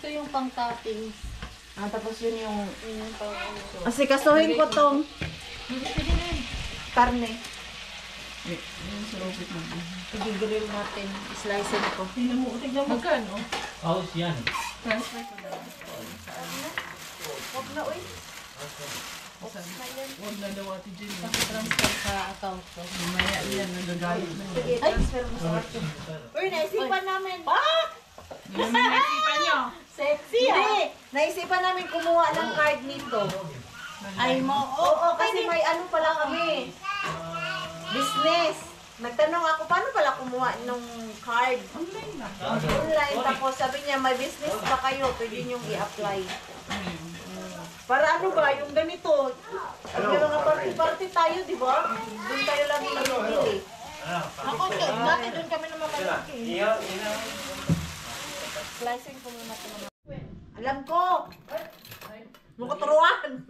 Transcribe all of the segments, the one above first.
Ito yung pang-toppings. Tapos yun yung... pang-uso. Asikasuhin ko tong Pwede na yun. karne. Pag-grill natin. Slice ko. Tingnan mo. Magkano? Paus yan. Transfer ko na. Huwag na, uy. Huwag na daw ati Jim. Transfer sa account ko. Mamaya yan, nagagalit na. Sige, transfer mo sa akin. Uy, naisipan namin. Naisipan nyo. Sexy, ha? Naisipan namin kumuha ng card nito. Ay mo. Oo, kasi may ano pala kami. Business. Nagtanong ako, paano pala kumuha ng card? Online. Tapos sabi niya, may business ba kayo? Pwede niyong i-apply. Para ano ba, yung ganito. Pag yung mga party-party tayo, di ba? Doon tayo lagi nabibili. Ako doon. Dati doon kami naman malaki. Slicing ko muna ito naman. Alam ko! Mukaturuan!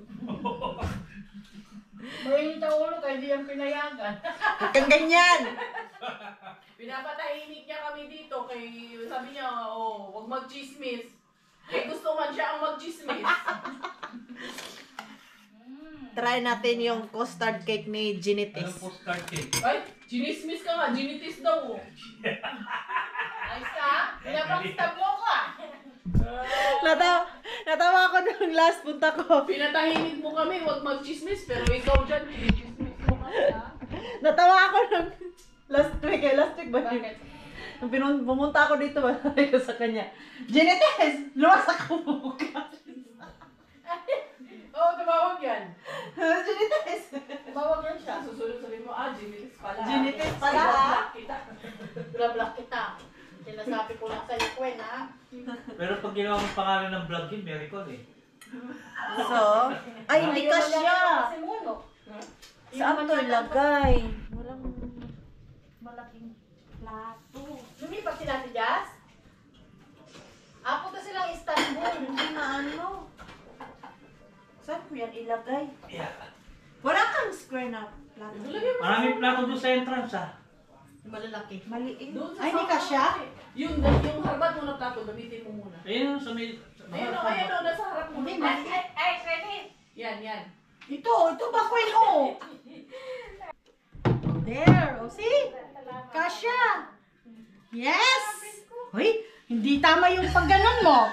Mahinit ang ulo kaya di yung pinayagan. Huwag kang ganyan! Pinapatahimik niya kami dito kay sabi niya, oh, wag mag-chismis. Kaya gusto man siya ang mag-chismis. Try natin yung custard cake ni Anong Ginitis. postcard cake? Ay, chinismis ka nga, ginitis daw. Oh. Ayos ka? Pinapangstab mo ka. Natawa ako nung last punta ko. Pinatahimik mo kami, wag mag-chismis, pero ikaw dyan, chinismis mo kami ha. Natawa ako nung last week ba yun? Bakit? Nung pumunta ako dito, sabi ko sa kanya, Ginitis! Luwasak ko bukas! Oo, tumawag yan. Ginitis! Tumawag yan siya. Susunod sabihin mo, ginitis pala. Ginitis pala, Block kita. Blabla kita. Sinasabi ko lang sa'yo, Gwen, ha? Pero pag ginawa mong pangalan ng vlog yun, miracle eh. So, ay hindi ka siya! Kasi muno. Saan to ilagay? Walang malaking plato. Lumipat sila si Jazz? Punta silang Istanbul. Hindi na ano. Saan ko yan ilagay? Yeah. Wala kang square na plato. Maraming plato doon sa entrance ah. Malalaki. Maliit. Doon sa Ay, hindi ka siya? Yung harbat mo na plato, gamitin mo muna. Ayun, sa may... Ayun o, nasa harap mo. Hindi, maliit. Ay, credit. Yan. Ito ba kweno? There, oh, see? Kasha. Yes! Hoy, hindi tama yung pagganon mo.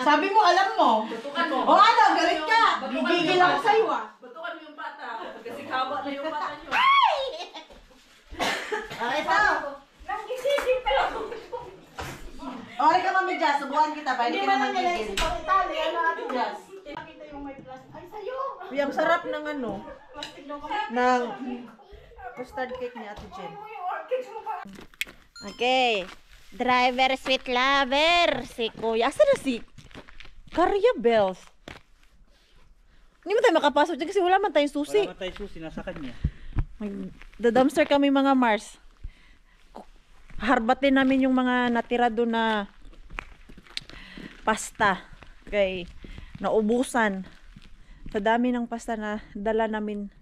Sabi mo, alam mo. Batukan mo. O ano, galit ka. Gigigil ako sa'yo ah. Batukan mo yung bata. Kasi haba na yung bata nyo. Ito. Nang-isipin pa lang. Okay ka mami Jazz, subuhan kita ba? Hindi ka naman gigil. Pag-itali, ano ating Jazz? Nakita yung may plastic. Ay, sa'yo. Uy, ang sarap ng ano, Plastic daw kami. ng custard cake ni Ate Jen. Okay. Driver, sweet lover. Si Kuya. Asa na si Carria Bells? Hindi mo tayo makapasok dyan kasi wala man tayong susi. Wala tayo susi, nasa kanya. The-dumpster kami mga Mars. Harbatin namin yung mga natira doon na pasta. Okay. Naubusan. Sa dami ng pasta na dala namin.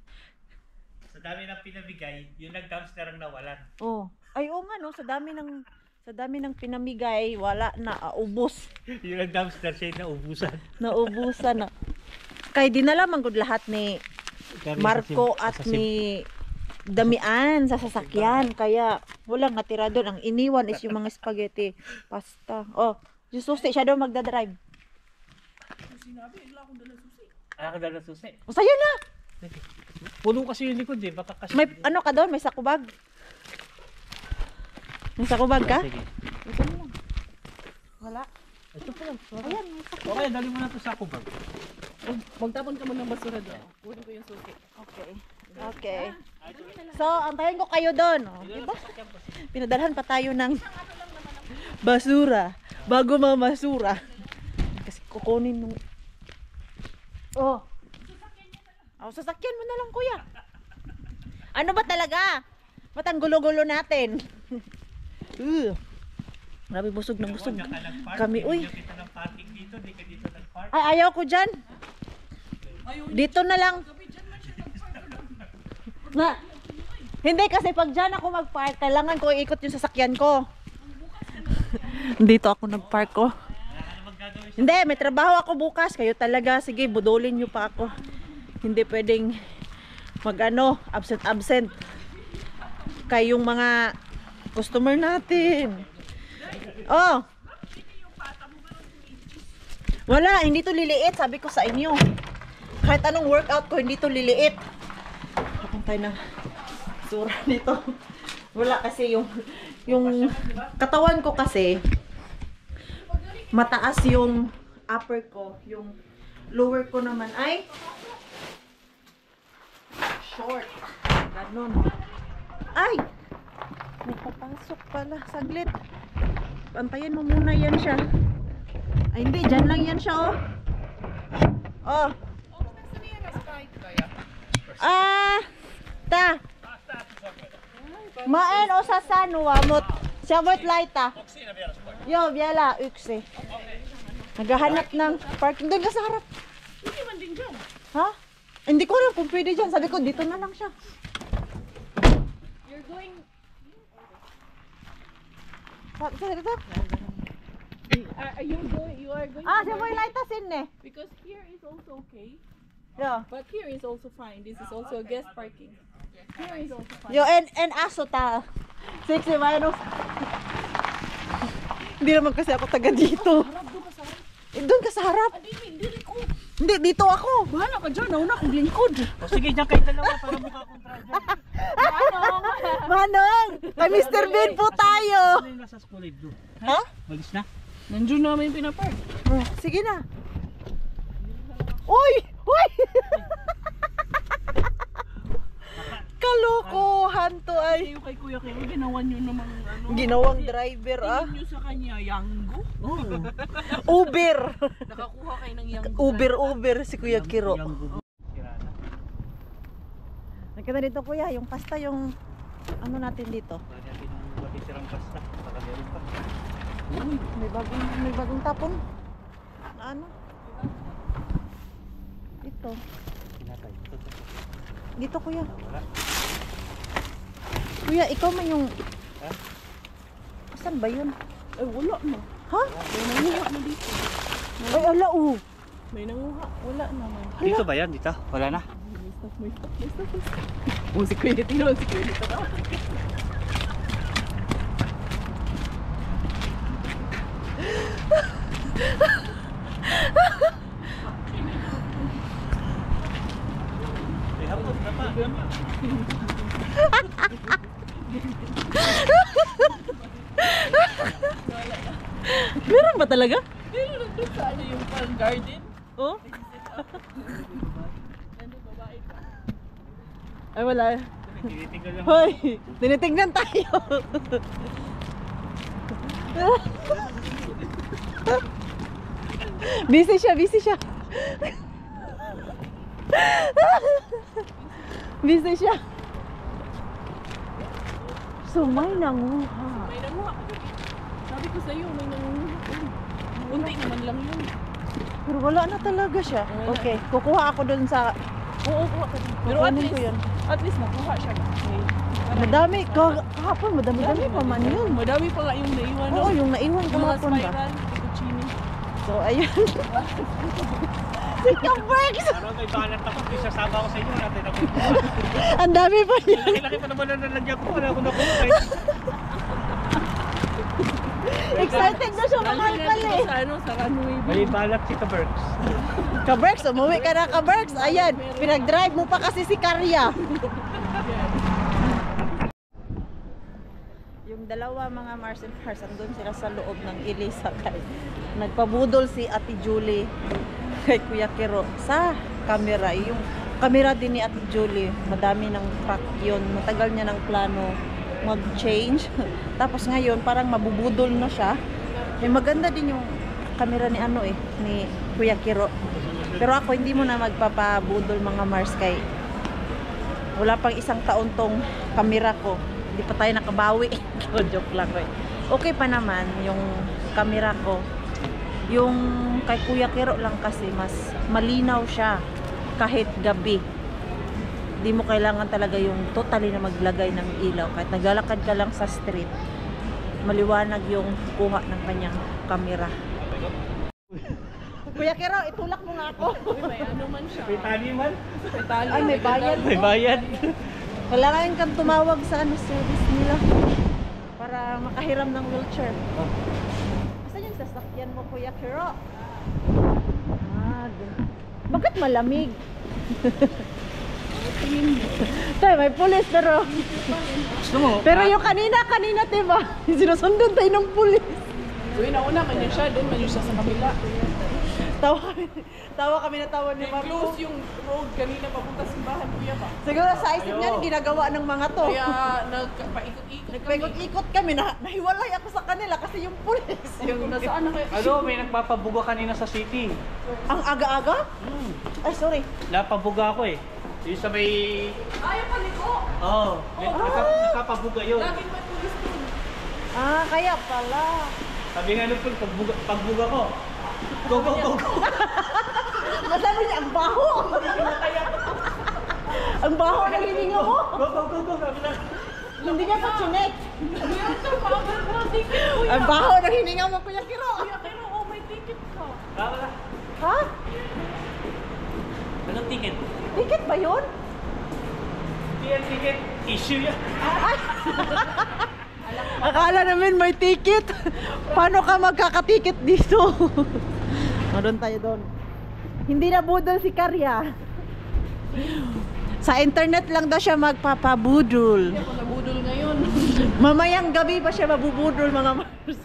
Sa dami ng pinabigay, yung nag-dumpster ang nawalan. Oh. Ay, oo nga no. Sa dami ng pinamigay, wala na. Ubus. Yung nag-dumpster siya yung naubusan. Naubusan na. Kaya dinala man gud lahat ni Marco at ni Damian sa sasakyan. Kaya walang natira doon. Ang iniwan is yung mga spaghetti, pasta. Oh, yung susi, siya daw magdadrive. Ako dala susi. O, sa'yo na! Puno kasi yung likod eh, baka kasi... May ano ka doon? May sakubag? May sakubag ka? Sige. Ito mo lang. Wala. Ito pa lang. Ayan, may sakubag. Okay, dali mo na ito sa kubag. Magtapon ka mo ng basura doon. Puno ko yung suki. Okay. Okay. So, antayin ko kayo doon. Oh, diba? Pinadalhan pa tayo ng basura. Bago mamasura. Kasi kukunin nung... Oh. Oh, sasakyan mo na lang, kuya. Ano ba talaga? Ba't ang gulo-gulo natin? Grabe, busog na busog. Kami, uy. Kita ng parking dito, di ka dito nag-park. Ay, ayaw ko dyan. Dito na lang. Na, hindi kasi pag dyan ako mag-park, kailangan ko ikot yung sasakyan ko. Dito ako nag-park ko. Ano magagawin Hindi, may trabaho ako bukas. Kayo talaga, sige, budulin nyo pa ako. Hindi pwedeng mag-ano, absent. Kayong mga customer natin. Oh! Wala, hindi to liliit. Sabi ko sa inyo. Kahit anong workout ko, hindi to liliit. Kapag tayo ng sura nito. Wala kasi yung katawan ko kasi mataas yung upper ko. Yung lower ko naman ay short. Ganon. Ay! May papasok pala. Saglit. Pantayin mo muna yan siya. Ay hindi, dyan lang yan siya oh. Oh. Ta. Maen o sa sanwa mot. Siya mo't lighta. Yo, biala, ukse. Naghahanap ng parking doon ka sa harap. Hindi man din dyan. Ha? Hindi ko alam kung pwede dyan. Sabi ko, dito na lang siya. You're going... Sa dito? You are going... Ah, siya mo'y lighta sin eh. Because here is also okay. Yo. But here is also fine. This is also guest parking. Here is also fine. Yo, and aso ta. 60 minus. Hindi naman kasi ako taga dito. Doon ka sa harap. Hindi ko. Hindi, dito ako. Bahala ka dyan. Nauna akong lingkod. O sige, dyan kayo dalawa para mukha akong trajan. Manong! Kay Mr. Bean po tayo. Ano yung nasa school aid doon? Ha? Malis na? Nandiyon namin pinapark. Oh, sige na. Uy! Uy! Kalokohan to ay. Kayo kay Kuya Kero, ginawa nyo namang ano. Ginawang driver ah. Tingin nyo sa kanya, Yanggo. Uber. Nakakuha kayo ng Yanggo. Uber si Kuya Kiro. Yung gugu. Sirana. Nakita dito kuya, yung pasta yung ano natin dito. Baka natin yung matisirang pasta. Baka meron pa. Uy, may bagong tapon. Na ano? Ito. Kinatay. Dito kuya. Wala. Kuya, ikaw man yung... Ha? Saan ba yun? Ay, wala na. Ha? May nanguha na dito. Ay, ala May nanguha. Wala naman. Dito ba yan? Dito? Wala na. May stop. Oh, si Kuya Tino. Si Kuya Tino. Eh, hapon, tama. Meron ba talaga? Pero nandun sa ano yung farm garden. Oh? Nandun babae pa. Ay, wala. Tinitingnan lang. Hoy, tinitingnan tayo. Busy siya. Busy siya. So, may nanguha. May nanguha. Sabi ko sa'yo, may nanguha. Unti naman lang yun. Pero wala na talaga siya. Wala. Okay, kukuha ako dun sa... Oo, kuha ka din. Pero at Kukunin ko least, yun. at least nakuha siya. Okay. Madami. Kahapon, madami pa man yun. Madami pa nga yung naiwan. Oo, yung naiwan Yung mga kahapon ba? spiral, fettuccine. So, ayun. Si Kabergs! Parang may balat ako. Di sasama ko sa inyo. Natin ako. Ang dami pa niya. Laki-laki pa naman na nalagyan ko. Wala ko nakuha. Excited na siya mahal pala eh. Sa ano, sa runway. May balat si Kabergs. Kabergs, umuwi ka na Kabergs. Ayan, pinag-drive mo pa kasi si Karya. Yung dalawa mga Mars and Mars, andun sila sa loob ng Elisa. Nagpabudol si Ate Julie kay Kuya Kero sa camera. Yung camera din ni Ate Julie, madami ng crack yun. Matagal niya ng plano mag-change. Tapos ngayon, parang mabubudol na siya. Eh, maganda din yung camera ni ano eh, ni Kuya Kero. Pero ako hindi mo na magpapabudol mga Mars kay wala pang isang taon tong camera ko. Hindi pa tayo nakabawi. Joke lang ko eh. Okay pa naman yung camera ko. Yung kay Kuya Kero lang kasi mas malinaw siya kahit gabi. Hindi mo kailangan talaga yung totally na maglagay ng ilaw. Kahit naglalakad ka lang sa street, maliwanag yung kuha ng kanyang camera. Kuya Kero, itulak mo nga ako. Uy, may ano man siya. May taliman. May tali. Ay, may bayad. May bayad. Kailangan kang tumawag sa ano, service nila para makahiram ng wheelchair. Asan yung sasakyan mo, Kuya Kero? Bakit malamig? Tay, may pulis pero Gusto mo? pero yung kanina diba? Sinusundan tayo ng pulis. Uy, nauna kanya siya. Doon man siya sa kabila. Tawa kami na tawa ni Ma'am. Close yung road kanina papunta simbahan, kuya ba? Siguro sa isip niya ginagawa ng mga to. Kaya nagpaikot-ikot Nagpaikot-ikot kami, nahiwalay ako sa kanila kasi yung pulis. Yung nasaan na kayo? Ano, may nagpapabuga kanina sa city. Ang aga-aga? Ay, sorry. Napabuga ako eh. Yung sa may... Ayaw paliko! Oo. Nakapabuga yun. Laging may pulis doon. Ah, kaya pala. Sabi nga nung pagbuga ko. Go, go, go, go. Masabi niya, ang baho. Ang baho ng hininga mo. Go, go, go, go. Sabi na. Hindi niya pa chinek. Meron ka pa, may ticket, kuya. Ang baho ng hininga mo, Kuya Kiro. Kuya, pero may ticket ka. Wala. Ha? Anong ticket? Ticket ba yun? Hindi yan ticket. Issue yan. Akala namin may ticket. Paano ka magkakatiket dito? Doon tayo doon. Hindi na budol si Karya. Sa internet lang daw siya magpapabudol. Hindi ako nabudol ngayon. Mamayang gabi pa siya mabubudol, mga Mars.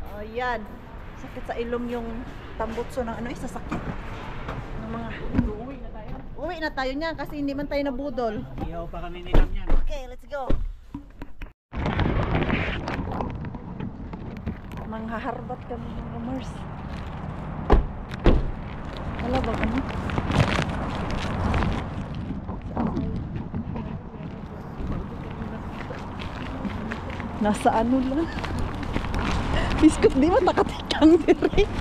Oh, yan. Sakit sa ilong yung tambutso ng ano, sasakit. Ng mga... Uwi na tayo. Uwi na tayo niyan kasi hindi man tayo nabudol. Ihaw pa kami nilam yan. Okay, let's go. Manghaharbat kami mga Mars. Wala ba ano? Nasa ano lang? Biskot di ba nakatikang direct?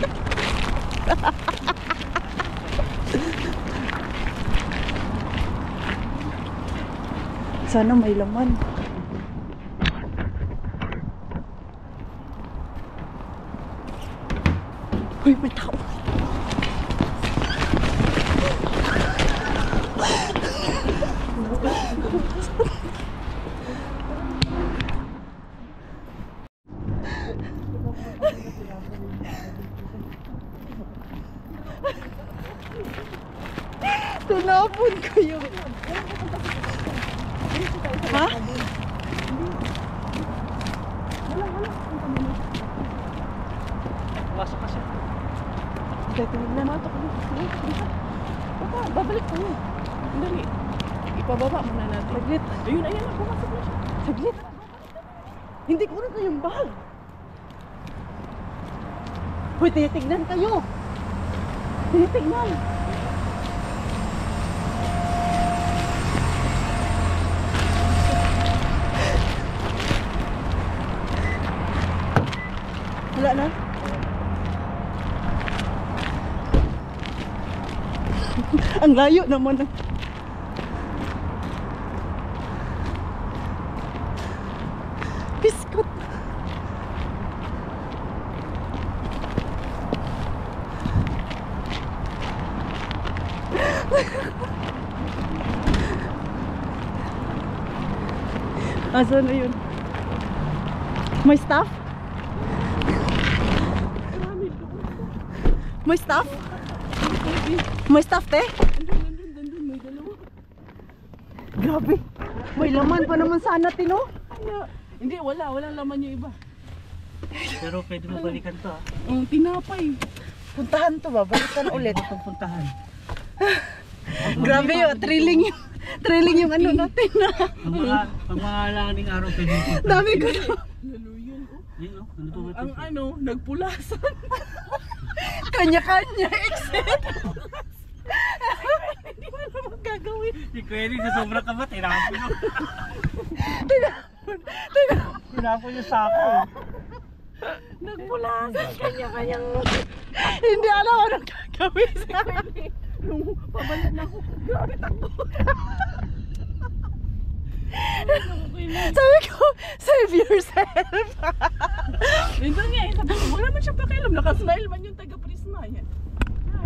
Sana may laman. Uy, may tao. Tinapon ko yung... Ha? Pasok kasi. Tingnan na. Matok mo. Baba, babalik ko yun. Dali. Ipababa muna natin. Saglit. Ayun, ayan na. Pumasok na siya. Saglit. Hindi ko na kayong bag. Hoy, tinitignan kayo. Tinitignan. Wala na? Ang layo naman ng... Biskot. Asan na yun? May staff? May staff? May staff, te? Nandun, may dalawa. Grabe. May laman pa naman sana, Tino. Hindi, walang laman yung iba. Pero pwede mo balikan to ha. Tinapay. Puntahan to ba? Balikan ulit. Itong puntahan. Grabe yun. Thrilling yung ano natin na. Pag mga alanganing araw pwede mo. Dami ko to. Laluyan. Yun o. Ano to? Ang ano, nagpulasan. Kanya-kanya. Exit. Hindi mo na magagawin. Si Kuya Rin, sa sobrang kaba, tinapon mo. Tinapon yung sako. Nagpulasan. Kanya-kanyang... Hindi alam anong gagawin sa Nung pabalik na ako. Grabe takbo. Sabi ko, save yourself. Ito nga eh. Sabi ko, wala man siya pakialam. Nakasmile man yung taga-Prisma. Yan.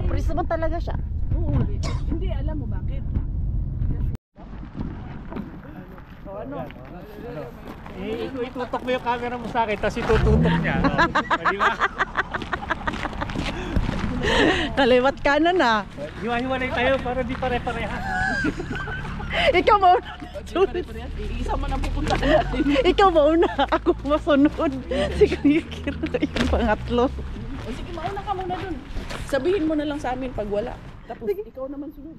Pulis naman talaga siya. Oo, hindi, alam mo bakit? Itutok mo yung camera mo sa akin, tapos itututok niya. No? Di ba? Kaliwat kanan na. Hiwa-hiwalay tayo para di pare-pareha. Ikaw mauna. Isa man ang pupuntahan natin. Ikaw mauna. Ako masunod. Si Kuya Kiro yung pangatlo. O sige, mauna ka muna dun. Sabihin mo na lang sa amin pag wala. Tapos ikaw naman sunod.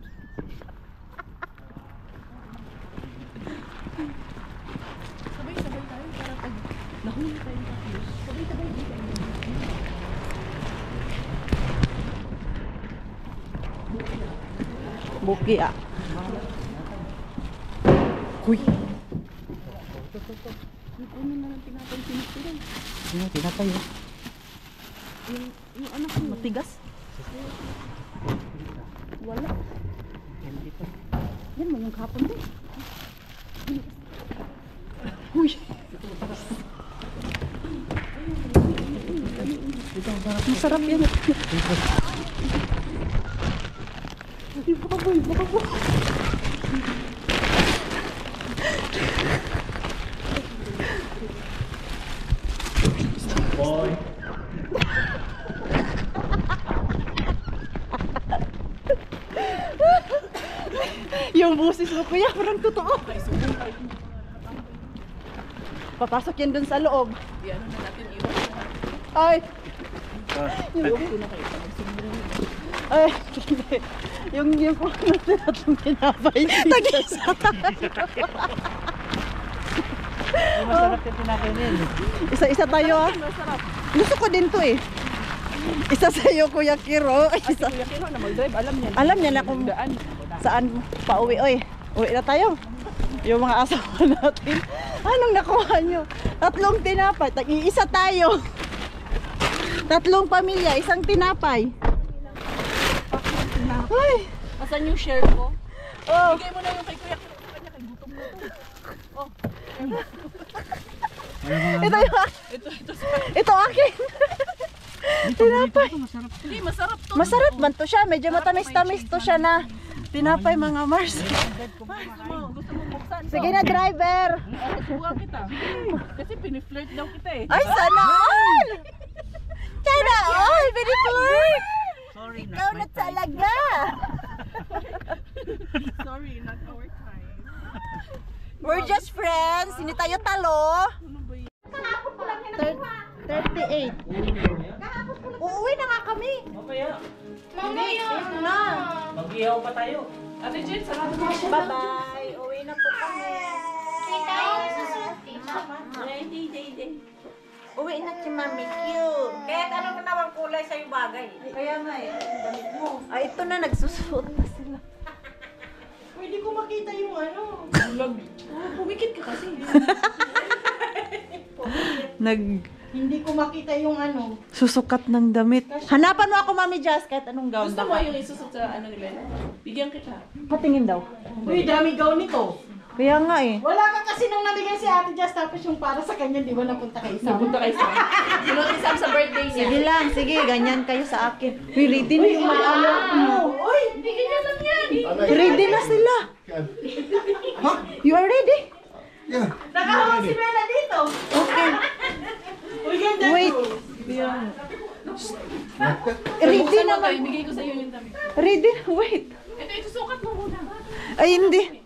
Sabay-sabay tayo para pag nahuli tayo ng kaklos. Sabay-sabay tayo. Buki ah. Kuy. Ano na lang tinapay sinisiran? Ano, tinapay oh. Yung anak ko Matigas. wala. Yan mo yung kapon din. Uy. Masarap yan. Baka boy. Boy. Yung busis mo kuya, parang totoo. Papasok yan dun sa loob. Di ano na natin iwan. Ay, Iwan ko na kayo. ay, yung po natin atong tinapay. Tag-isa tayo. Masarap yung tinapay niya. Isa-isa tayo ah. Masarap. Gusto ko din to eh. Isa sa'yo Kuya Kiro. Isa. Kuya Kiro na mag-drive, alam niya. Alam niya na kung daan. saan pauwi. Oy, uwi na tayo. Yung mga asawa natin. Anong nakuha nyo? 3 tinapay. Tag-iisa tayo. 3 pamilya, isang tinapay. Ay. Asan yung share ko? Oh. Bigay mo na yung kay Kuya Kiro. Kanya kay gutom mo to. Oh. Ito yung Ito. ito akin. Tinapay. Hindi, masarap to. Masarap man to siya. Medyo matamis-tamis to siya na tinapay mga Mars. Gusto mo buksan? Sige na driver. Subukan kita. Kasi piniflirt daw kita eh. Ay, sana all! Sana all! Very flirt! Sorry, Ikaw na talaga! Sorry, not our time. We're just friends. Hindi tayo talo. Ano ba yun? 38. Uuwi na nga kami. Mamaya. Mamaya Na. Mag-ihaw pa tayo. Ate Jen, sarado mo. Bye-bye. Uwi na po kami. Kita yung susunod. Uwi na si Mami Q. Kahit anong nawang kulay sa'yo bagay. Kaya nga eh. Damit mo. Ay, ito na. Nagsusuot na sila. Pwede ko makita yung ano. Pumikit ka kasi. Hindi ko makita yung ano. Susukat ng damit. Hanapan mo ako, Mami Jazz, kahit anong gown. Gusto mo yung isusot sa ano nila? Bigyan kita. Patingin daw. Uy, dami gown nito. Kaya nga eh. Wala ka kasi nung nabigay si Ate Jazz tapos yung para sa kanya, di ba napunta kay Sam? Napunta kayo sa Sunod ni Sam sa birthday niya. Sige lang, sige, ganyan kayo sa akin. Uy, ready na yung mga Uy, hindi ganyan lang yan. Ready na sila. Huh? You are ready? Nakahawak si Bella dito. Okay. Uy, ganda. Wait. Ready Buksan mo to, naman. ibigay ko sa iyo yung damit. Ready? Wait. Ito, sukat mo muna. Ay, hindi.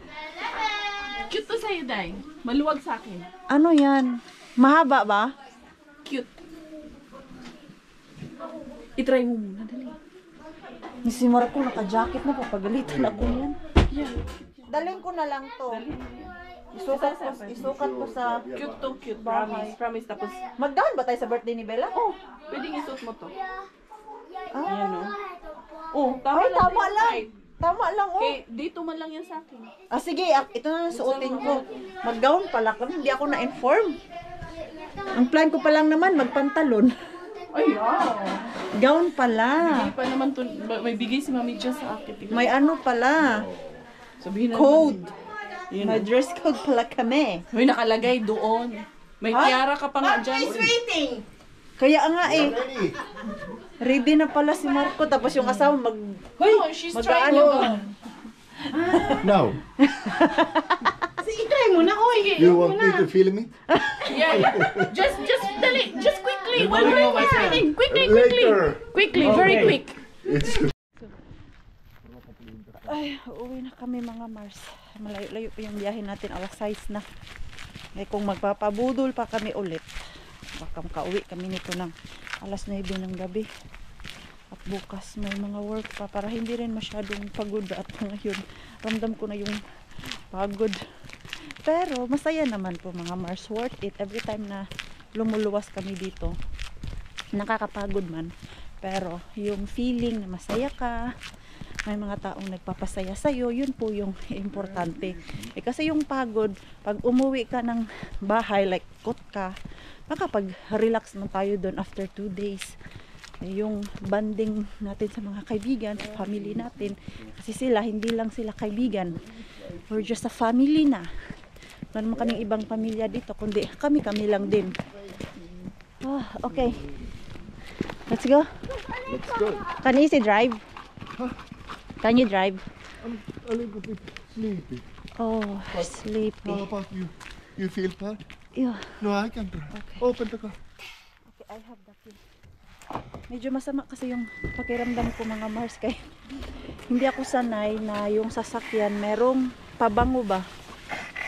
Cute to sa'yo, Day. Maluwag sa akin. Ano yan? Mahaba ba? Cute. I-try mo muna, dali. Si Marco, naka-jacket na. Papagalitan ako yan. Dalhin ko na lang to. Isukat ko sa... Cute to, cute. Promise. Promise. Tapos, Magdaan ba tayo sa birthday ni Bella? oh, pwedeng isuot mo to. Ah. Ayan, no? Oh, Ay, tama sa'yo, lang. right? Tama lang, oh. Okay, dito man lang yan sa akin. Ah, sige. Ito na lang suotin ko. Mag-gown pala kami. Hindi ako na-inform. Ang plan ko pa lang naman, magpantalon. Ay, wow. Gown pala. Bigay pa naman to, may bigay si Mami Jess sa akin. Tingnan. May ano pala. Sabihin na Code. naman. Yun. May dress code pala kami. May nakalagay doon. May Ha? tiara ka pa nga dyan. Waiting. Kaya nga eh. Ready na pala si Marco, tapos yung asawa No, she's trying mag-aano. to go. No. I-try mo na, oy. You want me to film it? Yeah. Just dali. Just quickly. One Volume more of my thing. Quickly. Later. Quickly. Very Okay. quick. It's Ay, uuwi na kami mga Mars. Malayo-layo pa yung biyahe natin. Alas 6 na. Eh, kung magpapabudol pa kami ulit, baka makauwi kami nito ng alas 9 ng gabi. At bukas may mga work pa para hindi rin masyadong pagod. At ngayon, ramdam ko na yung pagod. Pero masaya naman po mga Mars. Worth it. Every time na lumuluwas kami dito, nakakapagod man. Pero yung feeling na masaya ka, may mga taong nagpapasaya sa'yo, yun po yung importante. Eh, kasi yung pagod, pag umuwi ka ng bahay, like kot ka, makapag-relax na tayo doon after 2 days. Eh, yung banding natin sa mga kaibigan, sa family natin, kasi sila, hindi lang sila kaibigan. We're just a family na. Wala naman kaming ibang pamilya dito, kundi kami lang din. Okay. Let's go. Let's go. Can you drive? Can you drive? I'm a little bit sleepy. Oh, How sleepy. about you? You feel bad? Yeah. No, I can drive. Okay. Open the car. Okay, I have the key. Medyo masama kasi yung pakiramdam ko mga Mars kay hindi ako sanay na yung sasakyan merong pabango ba.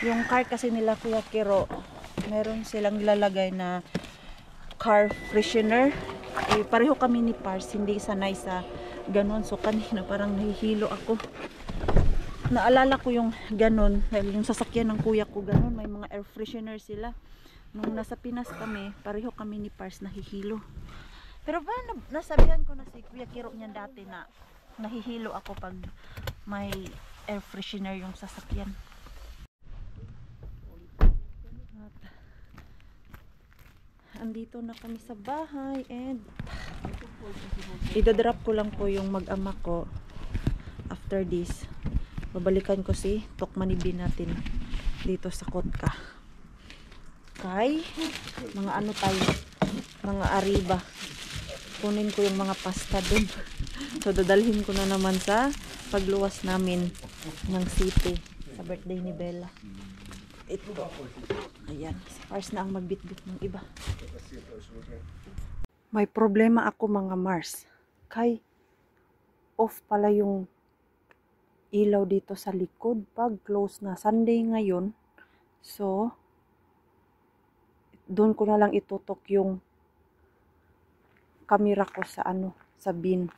Yung car kasi nila Kuya Kiro, meron silang nilalagay na car freshener. Eh, pareho kami ni Pars, hindi sanay sa ganon. So kanina parang nahihilo ako. Naalala ko yung ganon dahil yung sasakyan ng kuya ko ganon, may mga air freshener sila. Nung nasa Pinas kami, pareho kami ni Pars nahihilo. Pero ba nasabihan ko na si Kuya Kiro niyan dati na nahihilo ako pag may air freshener yung sasakyan. Andito na kami sa bahay and idadrop ko lang po yung mag-ama ko. After this, babalikan ko si Tokmanibin natin dito sa Kotka. Kay mga ano tayo, mga ariba. Kunin ko yung mga pasta dun. So dadalhin ko na naman sa pagluwas namin ng city sa birthday ni Bella. Ito. Ayan, si Mars na ang magbitbit ng iba. May problema ako mga Mars. Kay off pala yung ilaw dito sa likod pag close na Sunday ngayon. So doon ko na lang itutok yung camera ko sa ano, sa bin.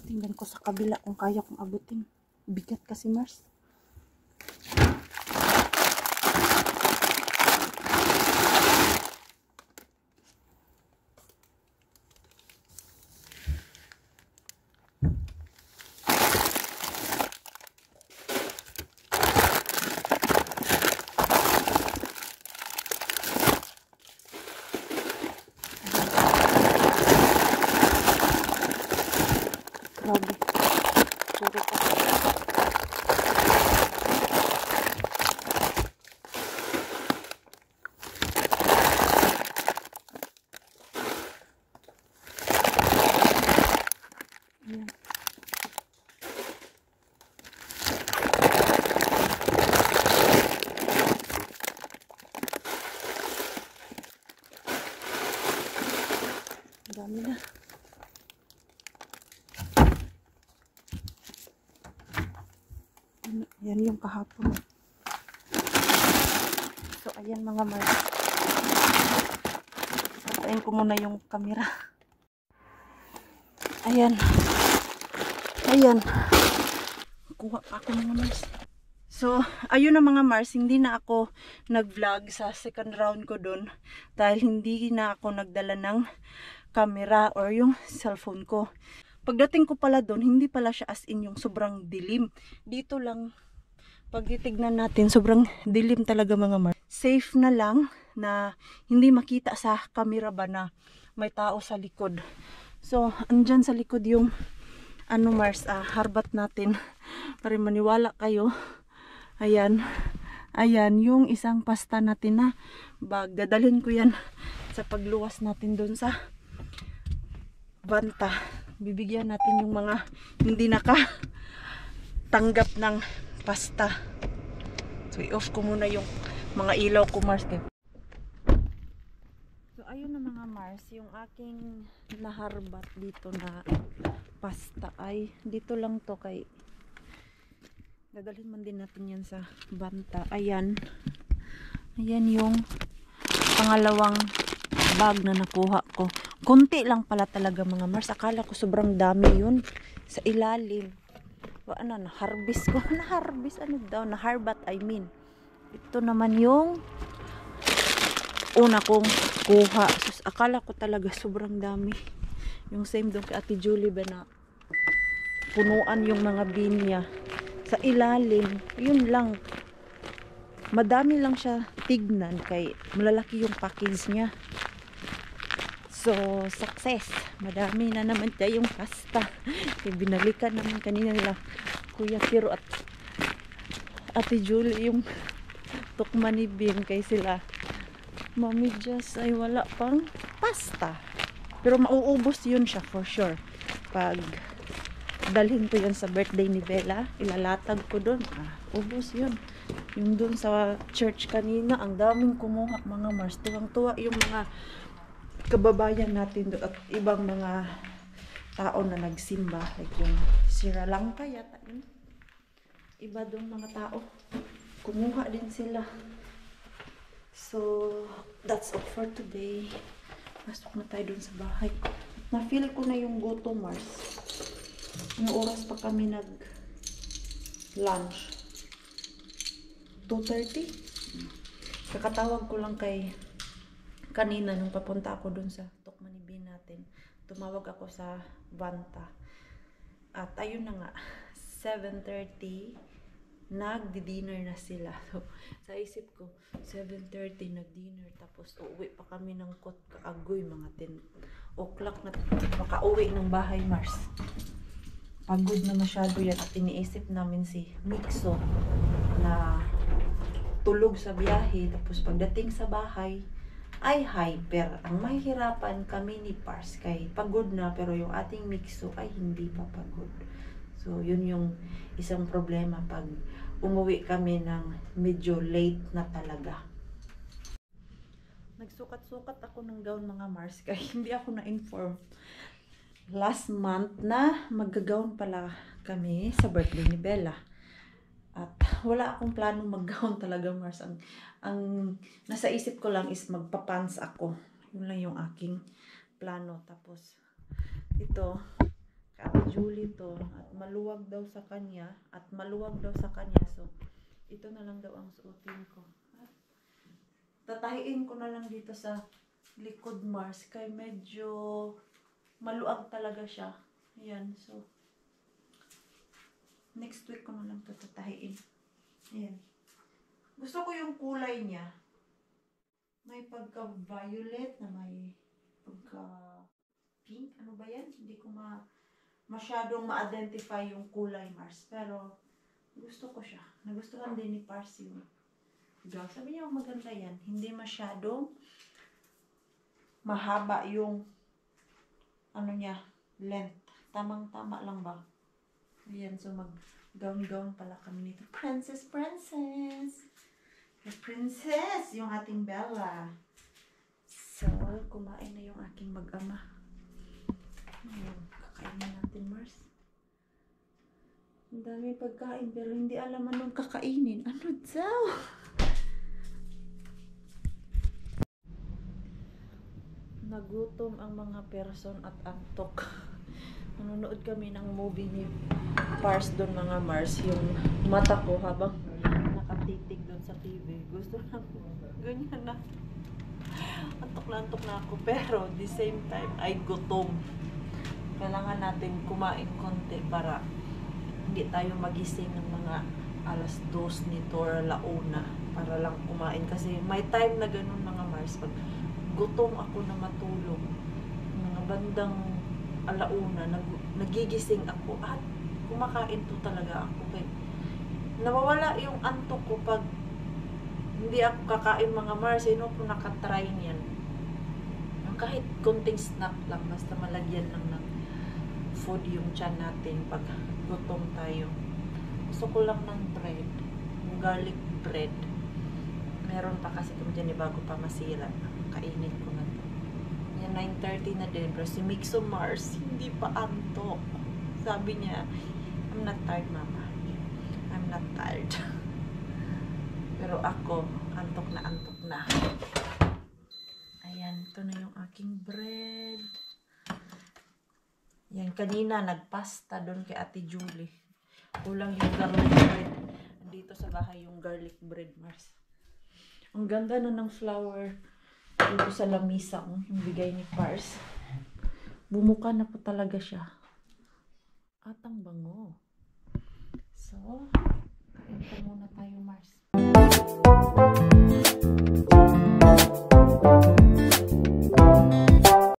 Tingnan ko sa kabila kung kaya kong abutin. Bigat kasi Mars. dami na. Yan yung kahapon. So, ayan mga Mars. Patayin ko muna yung camera. Ayan. Ayan. Kuha pa ako mga Mars. So, ayun na mga Mars, hindi na ako nag-vlog sa second round ko dun dahil hindi na ako nagdala ng camera or yung cellphone ko. Pagdating ko pala dun, hindi pala siya as in yung sobrang dilim. Dito lang, pag titignan natin, sobrang dilim talaga mga Mars. Safe na lang na hindi makita sa camera ba na may tao sa likod. So, andyan sa likod yung ano Mars, harbat natin para maniwala kayo. Ayan, ayan yung isang pasta natin na bag. Dadalhin ko yan sa pagluwas natin doon sa banta. Bibigyan natin yung mga hindi nakatanggap ng pasta. So i-off ko muna yung mga ilaw ko Mars. So ayun na mga Mars, yung aking naharbat dito na pasta ay dito lang to kay dadalhin man din natin yan sa banta. Ayan. Ayan yung pangalawang bag na nakuha ko. Kunti lang pala talaga mga Mars. Akala ko sobrang dami yun. Sa ilalim. Ano, na-harvest ko. Na-harvest? Ano daw? Na-harbat, I mean. Ito naman yung una kong kuha. Sus, akala ko talaga sobrang dami. Yung same doon kay Ate Julie ba na punuan yung mga bin niya. Sa ilalim, yun lang. Madami lang siya tignan kay malalaki yung package niya. So, success. Madami na naman siya yung pasta. Kaya binalikan naman kanina nila Kuya Kiro at Ate Julie yung tukman ni Bin kay sila. Mami Jess ay wala pang pasta. Pero mauubos yun siya for sure. Pag dalhin ko yan sa birthday ni Bella, ilalatag ko dun. Ubos yun. Yung dun sa church kanina, ang daming kumuha mga Mars. Tuwang-tuwa yung mga kababayan natin doon at ibang mga tao na nagsimba. Like yung Sri Lanka yata yun. Iba doon mga tao. Kumuha din sila. So, that's all for today. Pasok na tayo dun sa bahay. Na-feel ko na yung gutom Mars. Yung oras pa kami nag-lunch. 2:30. Kakatawag ko lang kay kanina nung papunta ako dun sa Tukmanibin natin. Tumawag ako sa Banta. At ayun na nga, 7:30, nagdi-dinner na sila. So, sa isip ko, 7:30 nag-dinner. Tapos uuwi pa kami ng Kaagoy, mga 10 o'clock na makauwi ng bahay Mars. Pagod na masyado yan at iniisip namin si Mixo na tulog sa biyahe. Tapos pagdating sa bahay ay hyper. Ang mahihirapan kami ni Pars kay pagod na pero yung ating Mixo ay hindi pa pagod. So yun yung isang problema pag umuwi kami ng medyo late na talaga. Nagsukat-sukat ako ng gown mga Mars kaya hindi ako na-inform last month na mag-gown pala kami sa birthday ni Bella. At wala akong plano mag-gown talaga Mars. Ang nasa isip ko lang is magpa-pants ako. Yun lang yung aking plano. Tapos ito, Ate Julie to. At maluwag daw sa kanya. So, ito na lang daw ang suotin ko. At tatahiin ko na lang dito sa likod Mars. Kaya medyo maluag talaga siya. Ayan, so next week ko na lang ito tatahiin. Ayan. Gusto ko yung kulay niya. May pagka-violet na may pagka-pink. Ano ba yan? Hindi ko masyadong ma-identify yung kulay Mars. Pero gusto ko siya. Nagustuhan din ni Pars yung sabi niya maganda yan. Hindi masyadong mahaba yung ano niya, length. Tamang-tama lang ba? Ayan, so mag-gown-gown pala kami nito. Princess! Yung ating Bella. So, kumain na yung aking mag-ama. Kakainin natin, Mars. Ang dami pagkain pero hindi alam anong kakainin. Ano daw? Nagutom ang mga person at antok. Nanonood kami ng movie ni Pars doon, mga Mars. Yung mata ko habang nakatitig doon sa TV. Gusto na ko. Ganyan na. Antok na ako. Pero at the same time ay gutom. Kailangan natin kumain konti para hindi tayo magising ng mga alas 2 nito or alauna para lang kumain. Kasi may time na ganun, mga Mars. Pag gutom ako na matulog, mga bandang alauna, nagigising ako at kumakain to talaga ako. Kaya nawawala yung antok ko pag hindi ako kakain, mga Mars. Sino po nakatry niyan? Kahit konting snack lang, basta malagyan lang ng food yung tiyan natin pag gutom tayo. Gusto ko lang ng bread, yung garlic bread. Meron pa kasi kung dyan, bago pa masira. Kainin ko na to. Yan, 9:30 na din. Pero si Mixo Mars, hindi pa antok. Sabi niya, I'm not tired, mama. I'm not tired. Pero ako, antok na. Ayan, ito na yung aking bread. Yan, kanina nagpasta doon kay Ate Julie. Kulang yung garlic bread. Andito sa bahay yung garlic bread, Mars. Ang ganda na ng flower dito sa lamisa, yung bigay ni Pars. Bumuka na po talaga siya. At ang bango. So, kain pa muna tayo, Mars.